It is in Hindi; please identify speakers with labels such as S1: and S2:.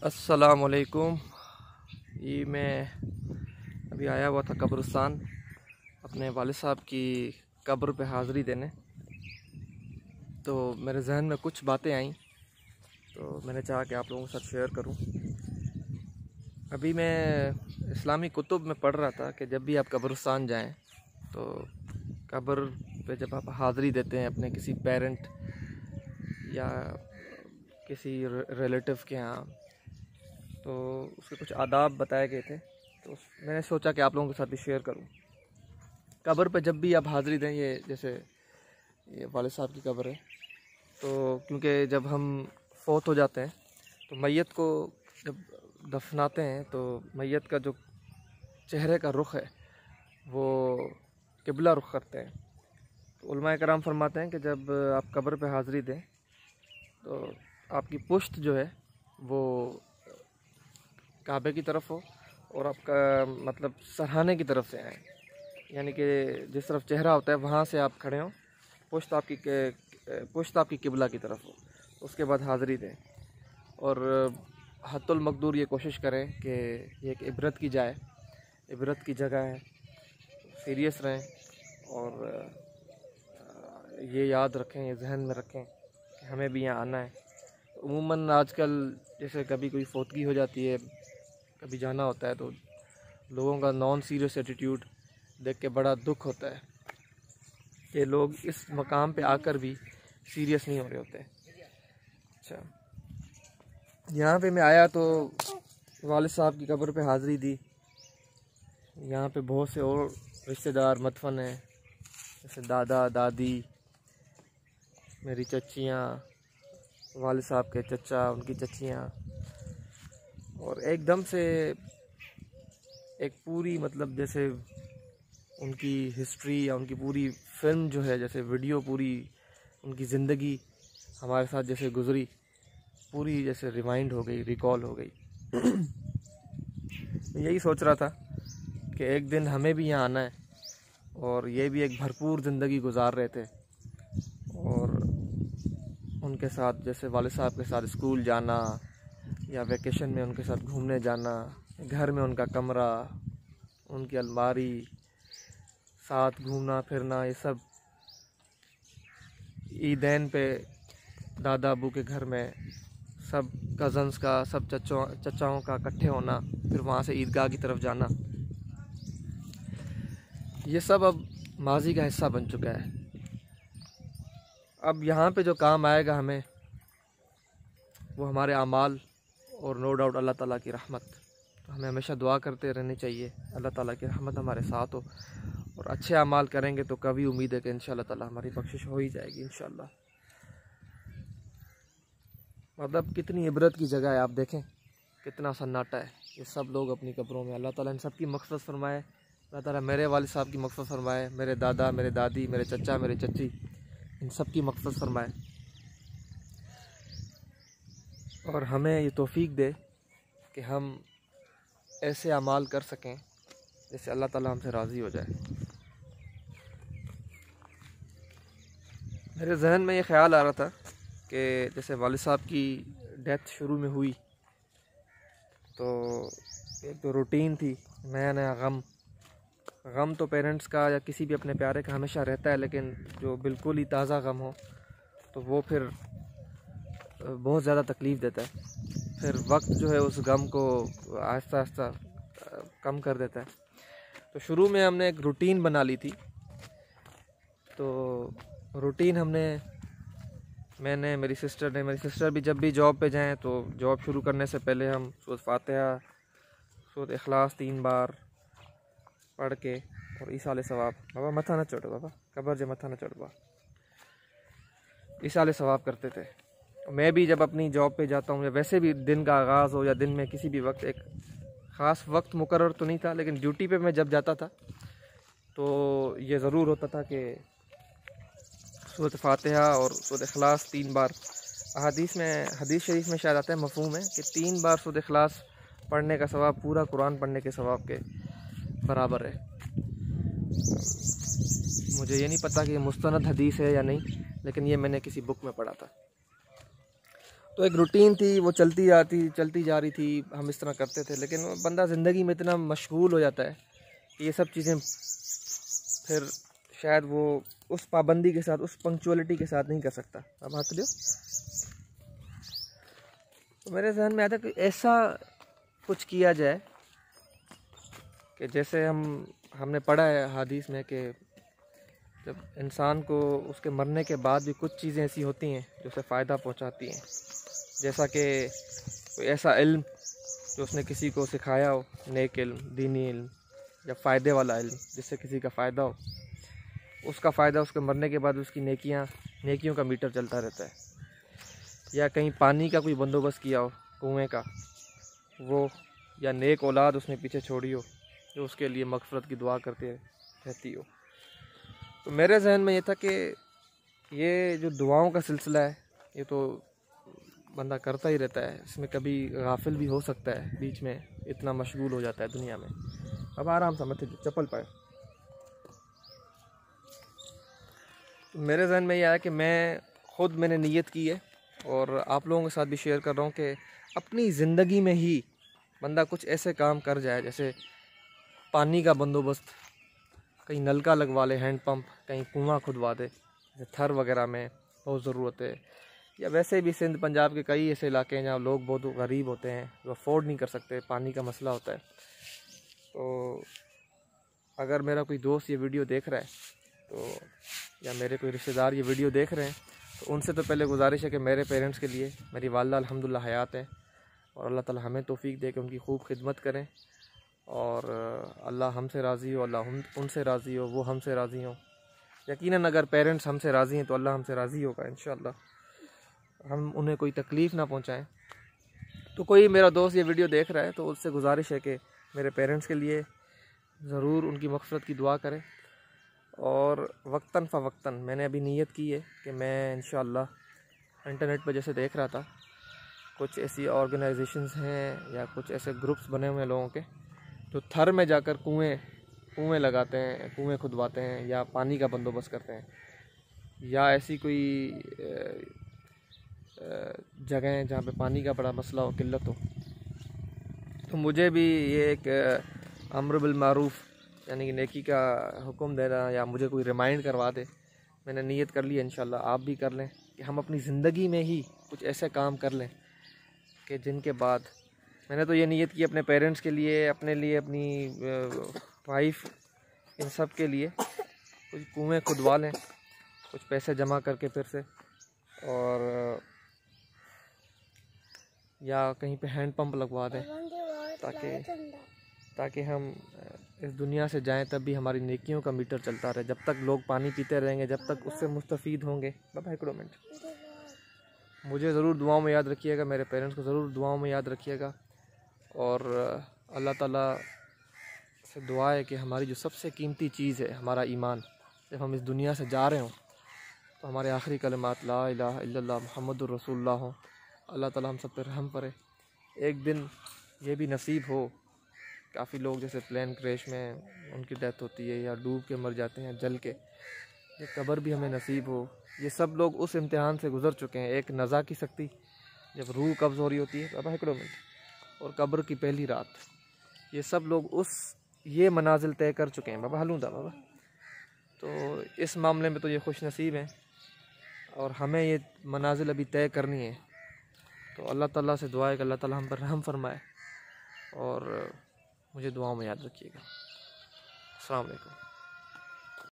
S1: अस्सलामुअलैकुम। ये मैं अभी आया हुआ था कब्रिस्तान अपने वालिद साहब की कब्र पे हाज़िरी देने। तो मेरे जहन में कुछ बातें आईं तो मैंने चाहा कि आप लोगों के साथ शेयर करूं। अभी मैं इस्लामी कुतुब में पढ़ रहा था कि जब भी आप कब्रिस्तान जाएं तो कब्र पे जब आप हाज़िरी देते हैं अपने किसी पेरेंट या किसी रिलेटिव के यहाँ, तो उसके कुछ आदाब बताए गए थे। तो मैंने सोचा कि आप लोगों के साथ भी शेयर करूं। कब्र पे जब भी आप हाज़िरी दें, ये जैसे ये वालिद साहब की कब्र है, तो क्योंकि जब हम फौत हो जाते हैं तो मैयत को जब दफनाते हैं तो मैयत का जो चेहरे का रुख है वो किबला रुख करते हैं। तो उलमाए कराम फरमाते हैं कि जब आप कब्र पे हाज़िरी दें तो आपकी पुश्त जो है वो काबे की तरफ हो और आपका मतलब सरहाने की तरफ से आए, यानी कि जिस तरफ चेहरा होता है वहाँ से आप खड़े हों, पुश्त आपकी किबला की तरफ हो। उसके बाद हाज़िरी दें और हत्तुल मकदूर ये कोशिश करें कि ये एक इबरत की जाए, इबरत की जगह है, सीरियस रहें और ये याद रखें, ये जहन में रखें कि हमें भी यहाँ आना है। उमूमन आजकल जैसे कभी कोई फौतगी हो जाती है, कभी जाना होता है, तो लोगों का नॉन सीरियस एटीट्यूड देख के बड़ा दुख होता है कि लोग इस मकाम पे आकर भी सीरियस नहीं हो रहे होते। अच्छा, यहाँ पे मैं आया तो वालिद साहब की कब्र पे हाज़िरी दी। यहाँ पे बहुत से और रिश्तेदार मदफन हैं, जैसे दादा दादी, मेरी चच्चियाँ, वालिद साहब के चचा, उनकी चच्चियाँ, और एकदम से एक पूरी मतलब जैसे उनकी हिस्ट्री या उनकी पूरी फिल्म जो है, जैसे वीडियो पूरी उनकी ज़िंदगी हमारे साथ जैसे गुज़री, पूरी जैसे रिवाइंड हो गई, रिकॉल हो गई। यही सोच रहा था कि एक दिन हमें भी यहाँ आना है और ये भी एक भरपूर ज़िंदगी गुजार रहे थे और उनके साथ जैसे वालिद साहब के साथ स्कूल जाना या वैकेशन में उनके साथ घूमने जाना, घर में उनका कमरा, उनकी अलमारी, साथ घूमना फिरना, ये सब ईदैन पे दादा अबू के घर में सब कज़न्स का, सब चचाओं का इकट्ठे होना, फिर वहाँ से ईदगाह की तरफ जाना, ये सब अब माजी का हिस्सा बन चुका है। अब यहाँ पे जो काम आएगा हमें वो हमारे आमाल और नो डाउट अल्लाह ताला की रहमत। तो हमें हमेशा दुआ करते रहनी चाहिए अल्लाह ताला की रहमत हमारे साथ हो, और अच्छे अमाल करेंगे तो कभी उम्मीद है कि इंशाअल्लाह ताला हमारी बख्शिश हो ही जाएगी इंशाअल्लाह। मतलब कितनी इबरत की जगह है, आप देखें कितना सन्नाटा है। ये सब लोग अपनी कब्रों में, अल्लाह ताला इन सब की मग़फ़िरत फरमाए, अल्लाह ताला मेरे वालिद साहब की मग़फ़िरत फरमाए, मेरे दादा, मेरे दादी, मेरे चचा, मेरे चच्ची, इन सब की मग़फ़िरत फरमाए और हमें ये तौफ़ीक दे कि हम ऐसे अमाल कर सकें जैसे अल्लाह ताला हमसे राज़ी हो जाए। मेरे जहन में ये ख़्याल आ रहा था कि जैसे वालिद साहब की डेथ शुरू में हुई तो एक तो रूटीन थी, नया नया गम तो पेरेंट्स का या किसी भी अपने प्यारे का हमेशा रहता है, लेकिन जो बिल्कुल ही ताज़ा गम हो तो वो फिर बहुत ज़्यादा तकलीफ़ देता है। फिर वक्त जो है उस गम को आहिस्ता आहिस्ता कम कर देता है। तो शुरू में हमने एक रूटीन बना ली थी। तो रूटीन मैंने मेरी सिस्टर भी जब भी जॉब पे जाएं तो जॉब शुरू करने से पहले हम सूरत फातिहा, सूरत इखलास 3 बार पढ़ के और ईसाले सवाब, बाबा मथा न चढ़ो, बाबा कब्र जे मथा न चढ़वा, ईसाले सवाब करते थे। मैं भी जब अपनी जॉब पे जाता हूँ या वैसे भी दिन का आगाज़ हो या दिन में किसी भी वक्त, एक ख़ास वक्त मुकर्रर तो नहीं था, लेकिन ड्यूटी पे मैं जब जाता था तो ये ज़रूर होता था कि सूरत फातिहा और सूरत इखलास 3 बार, हदीस शरीफ में शायद आता है, मफ़हूम है कि 3 बार सूरत इखलास पढ़ने का सवाब पूरा कुरान पढ़ने के सवाब के बराबर है। मुझे ये नहीं पता कि ये मुस्तनद हदीस है या नहीं, लेकिन ये मैंने किसी बुक में पढ़ा था। तो एक रूटीन थी, वो चलती जा रही थी, हम इस तरह करते थे। लेकिन बंदा ज़िंदगी में इतना मशगूल हो जाता है कि ये सब चीज़ें फिर शायद वो उस पाबंदी के साथ, उस पंक्चुअलिटी के साथ नहीं कर सकता। अब हाथ लियो। तो मेरे जहन में आता है कि ऐसा कुछ किया जाए कि जैसे हमने पढ़ा है हदीस में कि जब इंसान को उसके मरने के बाद भी कुछ चीज़ें ऐसी होती हैं जो उसे फ़ायदा पहुंचाती हैं, जैसा कि कोई ऐसा इल्म जो उसने किसी को सिखाया हो, नेक इल्म, दीनी इल्म या फ़ायदे वाला इल्म जिससे किसी का फ़ायदा हो, उसका फ़ायदा उसके मरने के बाद उसकी नेकियों का मीटर चलता रहता है। या कहीं पानी का कोई बंदोबस्त किया हो कुएँ का, वो, या नेक औलाद उसने पीछे छोड़ी हो जो उसके लिए मग़फ़िरत की दुआ करते रहती हो। तो मेरे जहन में ये था कि ये जो दुआओं का सिलसिला है ये तो बंदा करता ही रहता है, इसमें कभी गाफिल भी हो सकता है, बीच में इतना मशगूल हो जाता है दुनिया में। अब आराम से मत चप्पल पाए। तो मेरे जहन में ये आया कि मैंने नीयत की है और आप लोगों के साथ भी शेयर कर रहा हूँ कि अपनी ज़िंदगी में ही बंदा कुछ ऐसे काम कर जाए, जैसे पानी का बंदोबस्त, कहीं नलका लगवा ले, हैंड पंप, कहीं कुआं खुदवा दे, जैसे थर वगैरह में बहुत ज़रूरत है। या वैसे भी सिंध पंजाब के कई ऐसे इलाके हैं जहाँ लोग बहुत गरीब होते हैं, जो अफोर्ड नहीं कर सकते, पानी का मसला होता है। तो अगर मेरा कोई दोस्त ये वीडियो देख रहा है तो, या मेरे कोई रिश्तेदार ये वीडियो देख रहे हैं, तो उनसे तो पहले गुजारिश है कि मेरे पेरेंट्स के लिए, मेरी वालिदा अल्हम्दुलिल्लाह हयात है और अल्लाह ताला हमें तौफीक दे कि उनकी खूब खिदमत करें और अल्लाह हमसे राज़ी हो, अल्लाह उनसे राज़ी हो, वो हमसे राज़ी हो। यकीनन अगर पेरेंट्स हमसे राज़ी हैं तो अल्लाह हमसे राज़ी होगा इंशाअल्लाह। हम उन्हें कोई तकलीफ़ ना पहुँचाएँ। तो कोई मेरा दोस्त ये वीडियो देख रहा है तो उससे गुजारिश है कि मेरे पेरेंट्स के लिए ज़रूर उनकी मग़फ़िरत की दुआ करें। और वक्तन फ़वक्तन मैंने अभी नीयत की है कि मैं इंशाअल्लाह इंटरनेट पर जैसे देख रहा था, कुछ ऐसी ऑर्गेनाइजेशंस हैं या कुछ ऐसे ग्रुप्स बने हुए हैं लोगों के जो थर में जाकर कुएँ लगाते हैं, कुएँ खुदवाते हैं या पानी का बंदोबस्त करते हैं, या ऐसी कोई जगह हैं जहाँ पे पानी का बड़ा मसला हो, किल्लत हो। तो मुझे भी ये एक अम्र बिल मारूफ़ यानी कि नेकी का हुक्म देना, या मुझे कोई रिमाइंड करवा दे, मैंने नीयत कर ली है इंशाअल्लाह आप भी कर लें कि हम अपनी ज़िंदगी में ही कुछ ऐसे काम कर लें कि जिनके बाद, मैंने तो ये नीयत की अपने पेरेंट्स के लिए, अपने लिए, अपनी वाइफ, इन सब के लिए कुछ कुएँ खुदवा लें, कुछ पैसे जमा करके फिर से, और या कहीं पे हैंड पंप लगवा दें ताकि हम इस दुनिया से जाएं तब भी हमारी नेकियों का मीटर चलता रहे। जब तक लोग पानी पीते रहेंगे, जब तक उससे मुस्तफ़ीद होंगे। बाबा एक मिनट, मुझे ज़रूर दुआओं में याद रखिएगा, मेरे पेरेंट्स को ज़रूर दुआओं में याद रखिएगा। और अल्लाह ताला से दुआ है कि हमारी जो सबसे कीमती चीज़ है, हमारा ईमान, जब हम इस दुनिया से जा रहे हों तो हमारे आखिरी कलिमात ला इलाहा इल्लल्लाह मुहम्मदुर रसूलुल्लाह हो। अल्लाह ताला हम सब पर रहम करे। एक दिन ये भी नसीब हो, काफ़ी लोग जैसे प्लेन क्रैश में उनकी डेथ होती है या डूब के मर जाते हैं, जल के, ये कब्र भी हमें नसीब हो। ये सब लोग उस इम्तिहान से गुज़र चुके हैं। एक नज़ा की शक्ति जब रूह कब्ज़ हो रही होती है, बाबा हिकड़ो मिनट, और कब्र की पहली रात, ये सब लोग ये मनाजिल तय कर चुके हैं। बाबा हलूँदा बाबा। तो इस मामले में तो ये खुश नसीब हैं और हमें ये मनाजिल अभी तय करनी है। तो अल्लाह ताला से दुआ है कि अल्लाह ताला हम पर रहम फरमाए और मुझे दुआओं में याद रखिएगा। अस्सलाम वालेकुम।